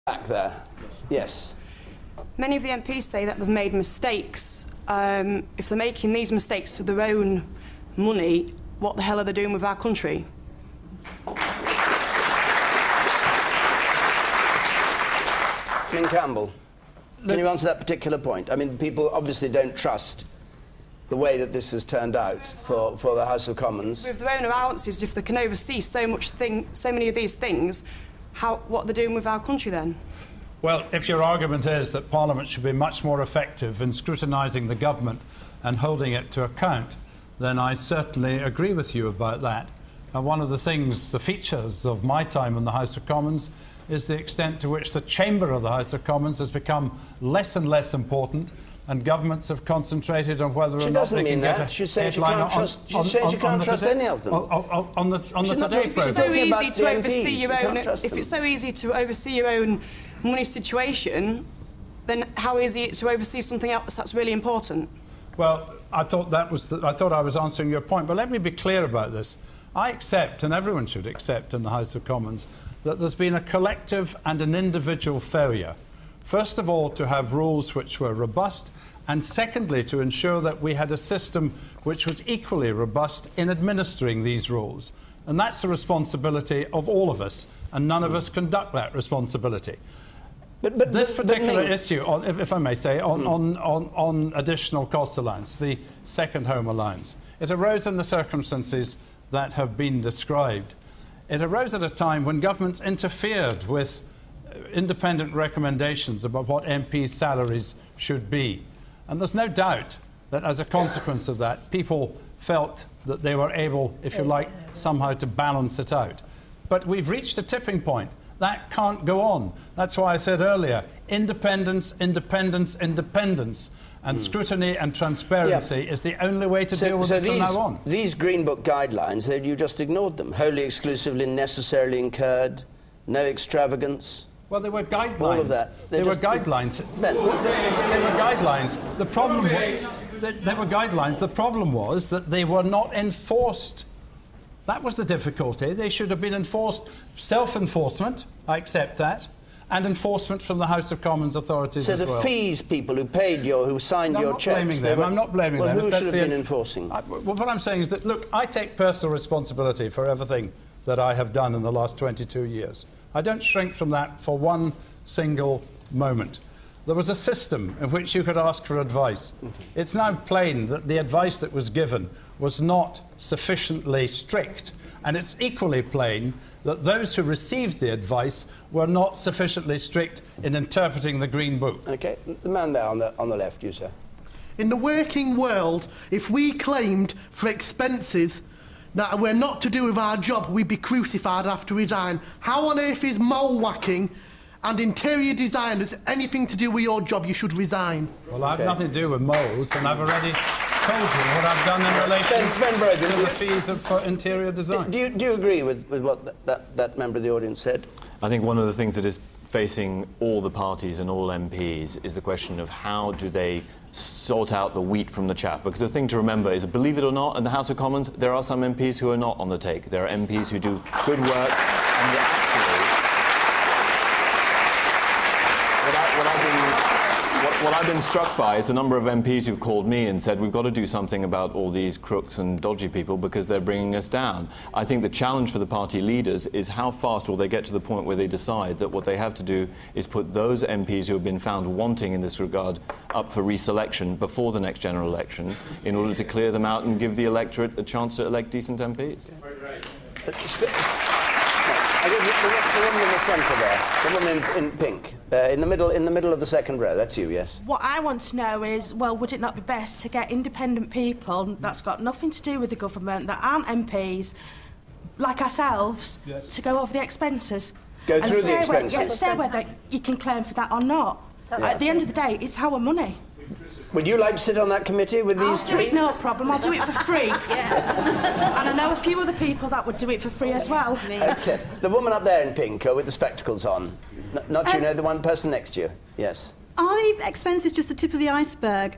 Back there. Yes. Many of the MPs say that they've made mistakes. If they're making these mistakes for their own money, what the hell are they doing with our country? Lynn Campbell, can you answer that particular point? I mean, people obviously don't trust the way that this has turned out for the House of Commons. With their own allowances, if they can oversee so many of these things, what are they doing with our country then? Well, if your argument is that Parliament should be much more effective in scrutinising the government and holding it to account, then I certainly agree with you about that. And one of the features of my time in the House of Commons is the extent to which the chamber of the House of Commons has become less and less important, and governments have concentrated on whether or not they can get a She said you can't trust any of them. On the Today programme. If it's so easy to oversee your own money situation, then how easy is it to oversee something else that's really important? Well, I thought I was answering your point, but let me be clear about this. I accept, and everyone should accept in the House of Commons, that there's been a collective and an individual failure. First of all, to have rules which were robust, and secondly, to ensure that we had a system which was equally robust in administering these rules. And that's the responsibility of all of us, and none of us conduct that responsibility. But this particular issue, if I may say, on additional cost allowance, the second home allowance, it arose in the circumstances that have been described. It arose at a time when governments interfered with independent recommendations about what MPs' salaries should be. And there's no doubt that as a consequence of that, people felt that they were able, if you like, somehow to balance it out. But we've reached a tipping point. That can't go on. That's why I said earlier, independence, independence, independence, and scrutiny and transparency is the only way to deal with this from now on. These Green Book guidelines, you just ignored them. Wholly, exclusively, necessarily incurred, no extravagance. Well, they were guidelines. All of that. They were guidelines. They were guidelines. The problem was they were guidelines. The problem was that they were not enforced. That was the difficulty. They should have been enforced. Self-enforcement, I accept that, and enforcement from the House of Commons authorities as well. So the fees people who signed your checks... I'm not blaming them. Who should have been enforcing? What I'm saying is that, look, I take personal responsibility for everything that I have done in the last 22 years. I don't shrink from that for one single moment. There was a system in which you could ask for advice. It's now plain that the advice that was given was not sufficiently strict, and it's equally plain that those who received the advice were not sufficiently strict in interpreting the Green Book. OK. The man there on the left, you, sir. In the working world, if we claimed for expenses that we're not to do with our job, we'd be crucified, I'd have to resign. How on earth is mole whacking and interior design has anything to do with your job? You should resign. Well, I have nothing to do with moles, and I've already told you what I've done in relation to the fees for interior design. Do you agree with what that member of the audience said? I think one of the things that is facing all the parties and all MPs is the question of how do they sort out the wheat from the chaff. Because the thing to remember is, believe it or not, in the House of Commons, there are some MPs who are not on the take. There are MPs who do good work, and actually, what I've been struck by is the number of MPs who've called me and said, we've got to do something about all these crooks and dodgy people because they're bringing us down. I think the challenge for the party leaders is how fast will they get to the point where they decide that what they have to do is put those MPs who have been found wanting in this regard up for reselection before the next general election in order to clear them out and give the electorate a chance to elect decent MPs. I think the woman in the centre there, the woman in pink, in the middle of the second row. That's you, yes. What I want to know is, well, would it not be best to get independent people that's got nothing to do with the government, that aren't MPs, like ourselves, to go over the expenses? Go through the expenses. Say whether you can claim for that or not. At the end of the day, it's our money. Would you like to sit on that committee with these three? I'll do it, no problem. I'll do it for free. And I know a few other people that would do it for free as well. OK. The woman up there in pink with the spectacles on. Not you know, the one person next to you. Yes. are the expenses just the tip of the iceberg?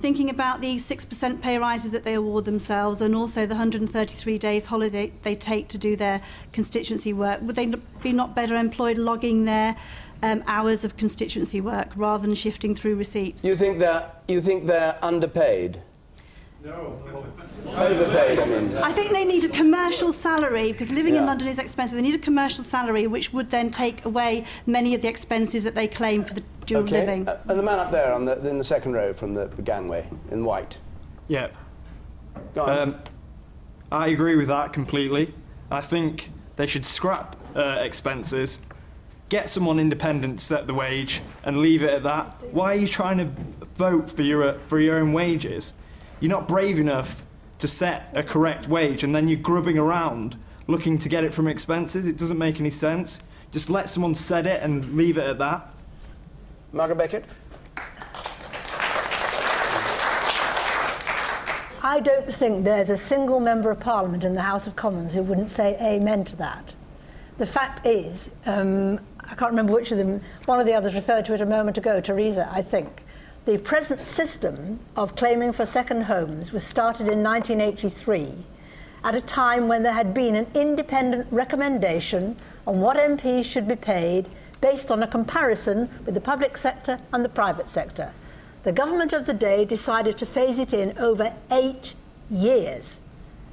Thinking about the 6% pay rises that they award themselves and also the 133 days holiday they take to do their constituency work, would they be not better employed logging their hours of constituency work rather than shifting through receipts? You think they're underpaid? No. Overpaid, I mean. I think they need a commercial salary, because living in London is expensive. They need a commercial salary which would then take away many of the expenses that they claim for the dual living. And the man up there in the second row from the gangway, in white. Yeah. Go on. I agree with that completely. I think they should scrap expenses, get someone independent to set the wage, and leave it at that. Why are you trying to vote for your own wages? You're not brave enough to set a correct wage, and then you're grubbing around looking to get it from expenses. It doesn't make any sense. Just let someone set it and leave it at that. Margaret Beckett? I don't think there's a single member of Parliament in the House of Commons who wouldn't say amen to that. The fact is, I can't remember which of them, one of the others referred to it a moment ago, Theresa, I think. The present system of claiming for second homes was started in 1983 at a time when there had been an independent recommendation on what MPs should be paid based on a comparison with the public sector and the private sector. The government of the day decided to phase it in over 8 years.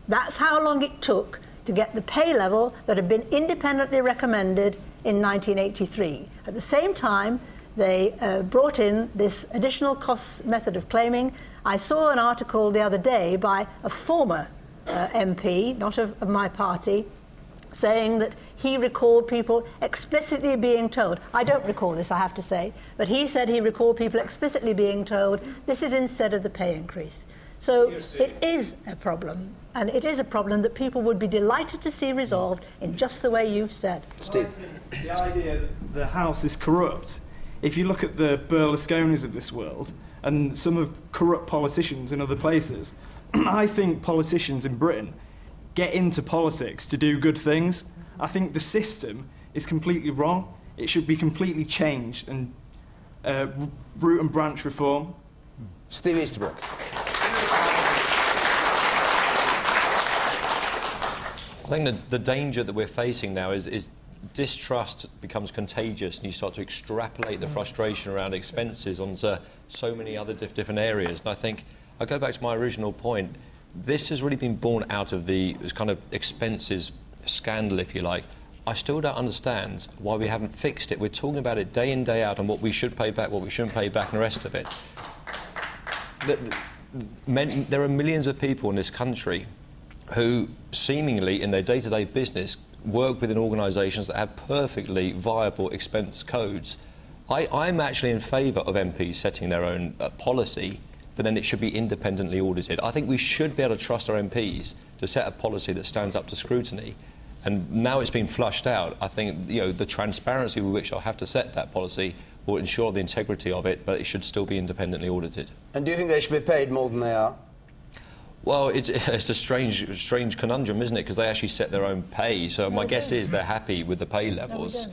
That's how long it took to get the pay level that had been independently recommended in 1983. At the same time, they brought in this additional costs method of claiming. I saw an article the other day by a former MP, not of my party, saying that he recalled people explicitly being told, I don't recall this, I have to say, but he said he recalled people explicitly being told, this is instead of the pay increase. So it is a problem, and it is a problem that people would be delighted to see resolved in just the way you've said. Steve? The idea that the House is corrupt, if you look at the Berlusconis of this world and some of corrupt politicians in other places, I think politicians in Britain get into politics to do good things. I think the system is completely wrong. It should be completely changed and root and branch reform. Steve Easterbrook. I think the danger that we're facing now is distrust becomes contagious, and you start to extrapolate the frustration around expenses onto so many other different areas. And I think, I go back to my original point, this has really been born out of this kind of expenses scandal, if you like. I still don't understand why we haven't fixed it. We're talking about it day in, day out, and what we should pay back, what we shouldn't pay back, and the rest of it. There are millions of people in this country who seemingly in their day-to-day business work within organisations that have perfectly viable expense codes. I'm actually in favour of MPs setting their own policy, but then it should be independently audited. I think we should be able to trust our MPs to set a policy that stands up to scrutiny. And now it's been flushed out, I think the transparency with which I'll have to set that policy will ensure the integrity of it, but it should still be independently audited. And do you think they should be paid more than they are? Well, it's a strange conundrum, isn't it? Because they actually set their own pay. So my guess is they're happy with the pay levels.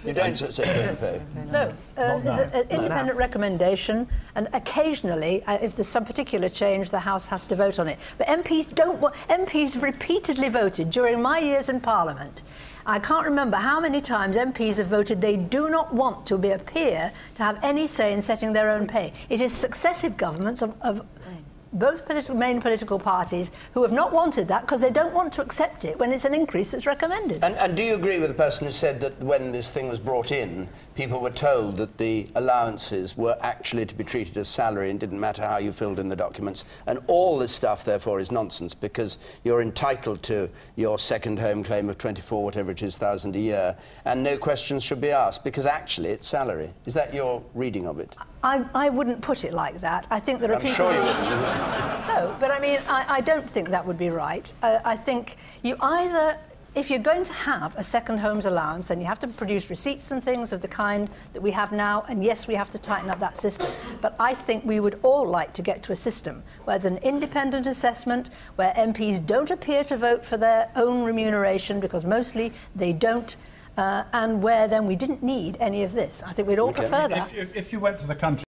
You don't set your own pay? No, there's an independent recommendation, and occasionally, if there's some particular change, the House has to vote on it. But MPs don't want. MPs repeatedly voted during my years in Parliament. I can't remember how many times MPs have voted they do not want to appear to have any say in setting their own pay. It is successive governments of both main political parties who have not wanted that because they don't want to accept it when it's an increase that's recommended. And do you agree with the person who said that when this thing was brought in, people were told that the allowances were actually to be treated as salary and didn't matter how you filled in the documents, and all this stuff therefore is nonsense because you're entitled to your second home claim of 24 whatever it is thousand a year, and no questions should be asked because actually it's salary. Is that your reading of it? I wouldn't put it like that. I think there are people... I'm sure you wouldn't. No, but I mean, I don't think that would be right. I think you either, if you're going to have a second homes allowance, then you have to produce receipts and things of the kind that we have now, and yes, we have to tighten up that system. But I think we would all like to get to a system where there's an independent assessment, where MPs don't appear to vote for their own remuneration, because mostly they don't and where then we didn't need any of this. I think we'd all prefer that. If you went to the country